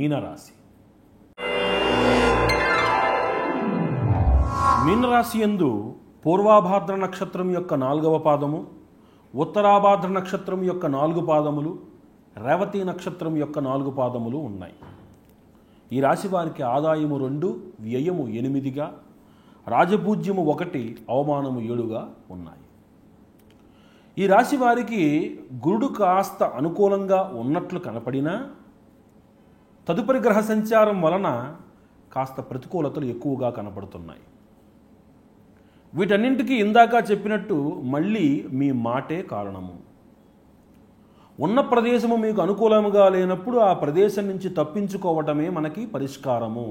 మీనరాశి. మీనరాశి యందు పూర్వాభాద్ర నక్షత్రం యొక్క 4వ పాదము, ఉత్తరాభాద్ర నక్షత్రం యొక్క 4 పాదములు, రేవతి నక్షత్రం యొక్క 4 పాదములు ఉన్నాయి. ఈ రాశి వారికి ఆదాయము 2, వ్యయము 8గా, రాజపూజ్యము 1, అవమానము 7గా ఉన్నాయి. ఈ రాశి వారికి గురుడు కాస్త అనుకూలంగా ఉన్నట్లు కనపడినా తదుపరి గ్రహ సంచారం వలన కాస్త ప్రతికూలతలు ఎక్కువగా కనపడుతున్నాయి. వీటన్నింటికీ ఇందాక చెప్పినట్టు మళ్ళీ మీ మాటే కారణము. ఉన్న ప్రదేశము మీకు అనుకూలముగా లేనప్పుడు ఆ ప్రదేశం నుంచి తప్పించుకోవటమే మనకి పరిష్కారము.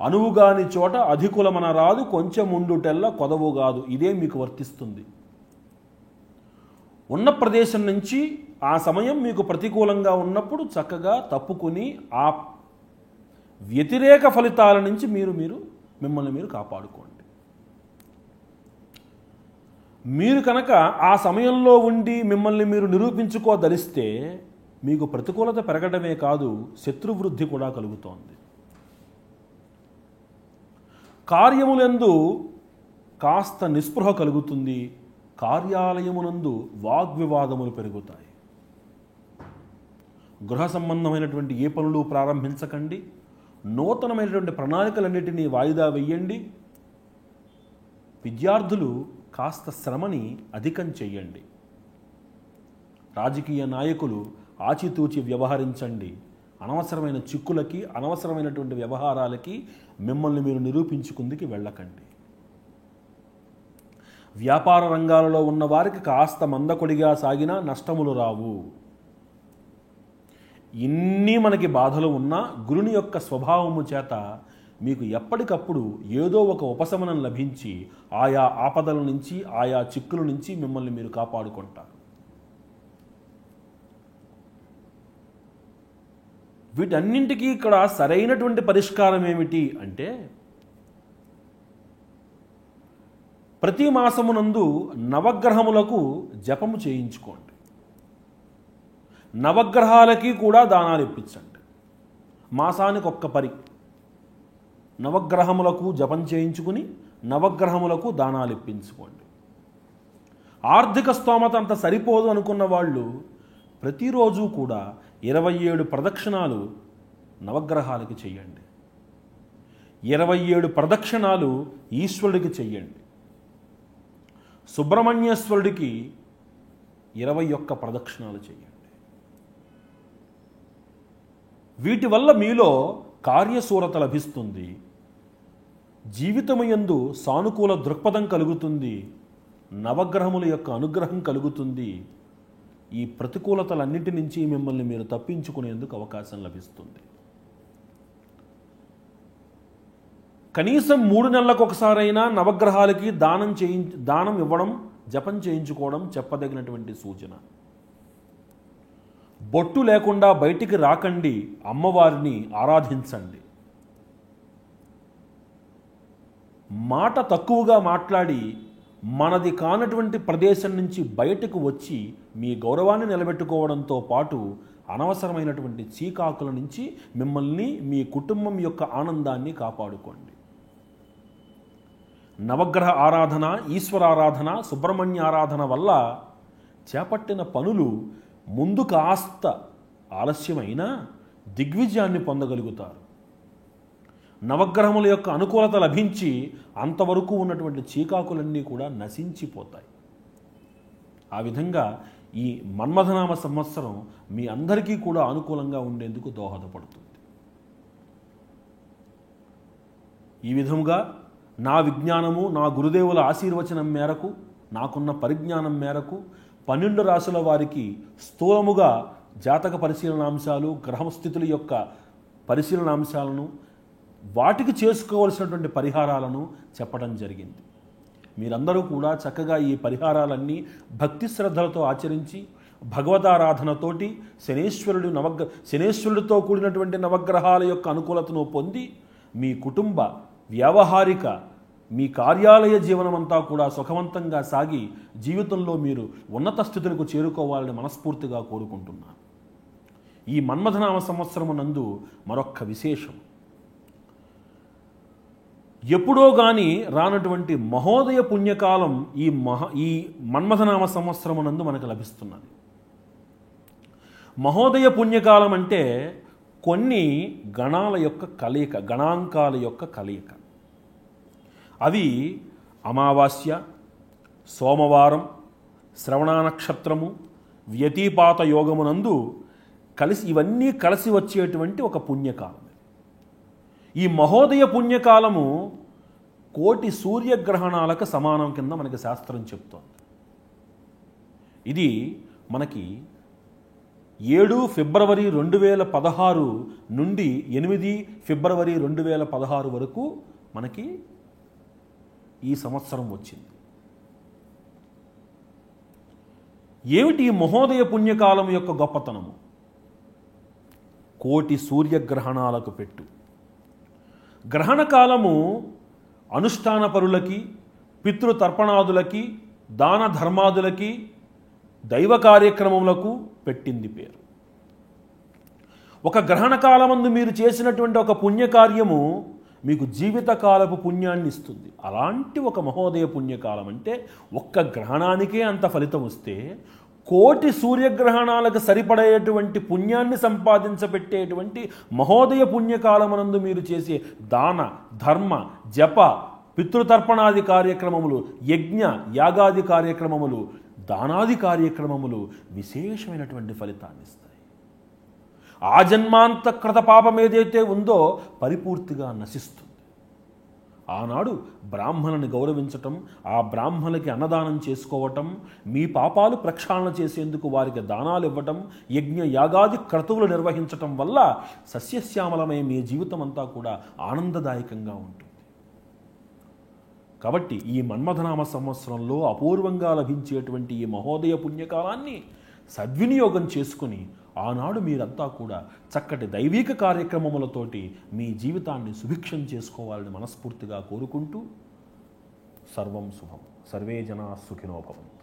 అనువుగాని చోట అధికులమన రాదు, కొంచెం ఉండుటెల్ల కొదవుగాదు. ఇదే మీకు వర్తిస్తుంది. ఉన్న ప్రదేశం నుంచి ఆ సమయం మీకు ప్రతికూలంగా ఉన్నప్పుడు చక్కగా తప్పుకుని ఆ వ్యతిరేక ఫలితాల నుంచి మిమ్మల్ని మీరు కాపాడుకోండి. మీరు కనుక ఆ సమయంలో ఉండి మిమ్మల్ని మీరు నిరూపించుకోదలిస్తే మీకు ప్రతికూలత పెరగడమే కాదు, శత్రువృద్ధి కూడా కలుగుతోంది. కార్యములందు కాస్త నిస్పృహ కలుగుతుంది. కార్యాలయమునందు వాగ్వివాదములు పెరుగుతాయి. గృహ సంబంధమైనటువంటి ఏ పనులు ప్రారంభించకండి. నూతనమైనటువంటి ప్రణాళికలన్నిటినీ వాయిదా వేయండి. విద్యార్థులు కాస్త శ్రమని అధికం చెయ్యండి. రాజకీయ నాయకులు ఆచితూచి వ్యవహరించండి. అనవసరమైన చిక్కులకి, అనవసరమైనటువంటి వ్యవహారాలకి మిమ్మల్ని మీరు నిరూపించుకుందికి వెళ్ళకండి. వ్యాపార రంగాలలో ఉన్న వారికి కాస్త మందకొడిగా సాగినా నష్టములు రావు. ఇన్ని మనకి బాధలు ఉన్నా గురుని యొక్క స్వభావము చేత మీకు ఎప్పటికప్పుడు ఏదో ఒక ఉపశమనం లభించి ఆయా ఆపదల నుంచి, ఆయా చిక్కుల నుంచి మిమ్మల్ని మీరు కాపాడుకుంటారు. వీటన్నింటికీ ఇక్కడ సరైనటువంటి పరిష్కారం ఏమిటి అంటే, ప్రతి మాసమునందు నవగ్రహములకు జపము చేయించుకోండి. నవగ్రహాలకి కూడా దానాలు ఇప్పించండి. మాసానికి ఒక్క పరి నవగ్రహములకు జపం చేయించుకుని నవగ్రహములకు దానాలు ఇప్పించుకోండి. ఆర్థిక స్తోమత అంత సరిపోదు అనుకున్న వాళ్ళు ప్రతిరోజు కూడా 27 ప్రదక్షిణాలు నవగ్రహాలకి చెయ్యండి. 27 ప్రదక్షిణాలు ఈశ్వరుడికి చెయ్యండి. సుబ్రహ్మణ్యేశ్వరుడికి 21 ప్రదక్షిణాలు చెయ్యండి. వీటి వల్ల మీలో కార్యశూరత లభిస్తుంది. జీవితము యందు సానుకూల దృక్పథం కలుగుతుంది. నవగ్రహముల యొక్క అనుగ్రహం కలుగుతుంది. ఈ ప్రతికూలతలన్నిటి నుంచి మిమ్మల్ని మీరు తప్పించుకునేందుకు అవకాశం లభిస్తుంది. కనీసం 3 నెలలకు ఒకసారైనా నవగ్రహాలకి దానం ఇవ్వడం, జపం చేయించుకోవడం చెప్పదగినటువంటి సూచన. బొట్టు లేకుండా బయటికి రాకండి. అమ్మవారిని ఆరాధించండి. మాట తక్కువగా మాట్లాడి మనది కానటువంటి ప్రదేశం నుంచి బయటకు వచ్చి మీ గౌరవాన్ని నిలబెట్టుకోవడంతో పాటు అనవసరమైనటువంటి చీకాకుల నుంచి మిమ్మల్ని, మీ కుటుంబం యొక్క ఆనందాన్ని కాపాడుకోండి. నవగ్రహ ఆరాధన, ఈశ్వరారాధన, సుబ్రహ్మణ్య ఆరాధన వల్ల చేపట్టిన పనులు ముందు కాస్త ఆలస్యమైనా దిగ్విజయాన్ని పొందగలుగుతారు. నవగ్రహముల యొక్క అనుకూలత లభించి అంతవరకు ఉన్నటువంటి చీకాకులన్నీ కూడా నశించిపోతాయి. ఆ విధంగా ఈ మన్మథనామ సంవత్సరం మీ అందరికీ కూడా అనుకూలంగా ఉండేందుకు దోహదపడుతుంది. ఈ విధంగా నా విజ్ఞానము, నా గురుదేవుల ఆశీర్వచనం మేరకు, నాకున్న పరిజ్ఞానం మేరకు 12 రాశుల వారికి స్థూలముగా జాతక పరిశీలనాంశాలు, గ్రహస్థితుల యొక్క పరిశీలనాంశాలను, వాటికి చేసుకోవలసినటువంటి పరిహారాలను చెప్పడం జరిగింది. మీరందరూ కూడా చక్కగా ఈ పరిహారాలన్నీ భక్తి శ్రద్ధలతో ఆచరించి భగవదారాధనతోటి శనేశ్వరుడితో కూడినటువంటి నవగ్రహాల యొక్క అనుకూలతను పొంది మీ కుటుంబ, వ్యావహారిక, మీ కార్యాలయ జీవనమంతా కూడా సుఖవంతంగా సాగి జీవితంలో మీరు ఉన్నత స్థితులకు చేరుకోవాలని మనస్ఫూర్తిగా కోరుకుంటున్నాను. ఈ మన్మథనామ సంవత్సరము నందు మరొక్క విశేషం, ఎప్పుడో కానీ రానటువంటి మహోదయ పుణ్యకాలం ఈ మన్మథనామ సంవత్సరమునందు మనకు లభిస్తున్నది. మహోదయ పుణ్యకాలం అంటే కొన్ని గణాల యొక్క కలయిక, గణాంకాల యొక్క కలయిక. అవి అమావాస్య, సోమవారం, శ్రవణ నక్షత్రము, వ్యతిపాత యోగమునందు ఇవన్నీ కలిసి వచ్చేటువంటి ఒక పుణ్యకాలం. ఈ మహోదయ పుణ్యకాలము కోటి సూర్యగ్రహణాలకు సమానం కింద మనకి శాస్త్రం చెప్తోంది. ఇది మనకి 7 ఫిబ్రవరి 2016 నుండి 8 ఫిబ్రవరి 2016 వరకు మనకి ఈ సంవత్సరం వచ్చింది. ఏమిటి మహోదయ పుణ్యకాలం యొక్క గొప్పతనము? కోటి సూర్యగ్రహణాలకు పెట్టు. గ్రహణకాలము అనుష్ఠాన పరులకి, పితృతర్పణాదులకి, దాన ధర్మాదులకి, దైవ కార్యక్రమములకు పెట్టింది పేరు. ఒక గ్రహణకాలమందు మీరు చేసినటువంటి ఒక పుణ్యకార్యము మీకు జీవితకాలపు పుణ్యాన్ని ఇస్తుంది. అలాంటి ఒక మహోదయ పుణ్యకాలం అంటే ఒక్క గ్రహణానికే అంత ఫలితం వస్తే, కోటి సూర్యగ్రహణాలకు సరిపడేటువంటి పుణ్యాన్ని సంపాదించబెట్టేటువంటి మహోదయ పుణ్యకాలమనందు మీరు చేసే దాన ధర్మ జప పితృతర్పణాది కార్యక్రమములు, యజ్ఞ యాగాది కార్యక్రమములు, దానాది కార్యక్రమములు విశేషమైనటువంటి ఫలితాన్ని ఇస్తాయి. ఆ జన్మాంతకృత పాపం ఏదైతే ఉందో పరిపూర్తిగా నశిస్తుంది. ఆనాడు బ్రాహ్మణుని గౌరవించటం, ఆ బ్రాహ్మణులకి అన్నదానం చేసుకోవటం, మీ పాపాలు ప్రక్షాళన చేసేందుకు వారికి దానాలు ఇవ్వటం, యజ్ఞ యాగాది క్రతువులు నిర్వహించటం వల్ల సస్యశ్యామలమై మీ జీవితం అంతా కూడా ఆనందదాయకంగా ఉంటుంది. కాబట్టి ఈ మన్మథనామ సంవత్సరంలో అపూర్వంగా లభించేటువంటి ఈ మహోదయ పుణ్యకాలాన్ని సద్వినియోగం చేసుకుని ఆనాడు మీరంతా కూడా చక్కటి దైవిక కార్యక్రమములతోటి మీ జీవితాన్ని సుభిక్షం చేసుకోవాలని మనస్ఫూర్తిగా కోరుకుంటూ, సర్వం శుభం, సర్వే జనా సుఖినో భవంతు.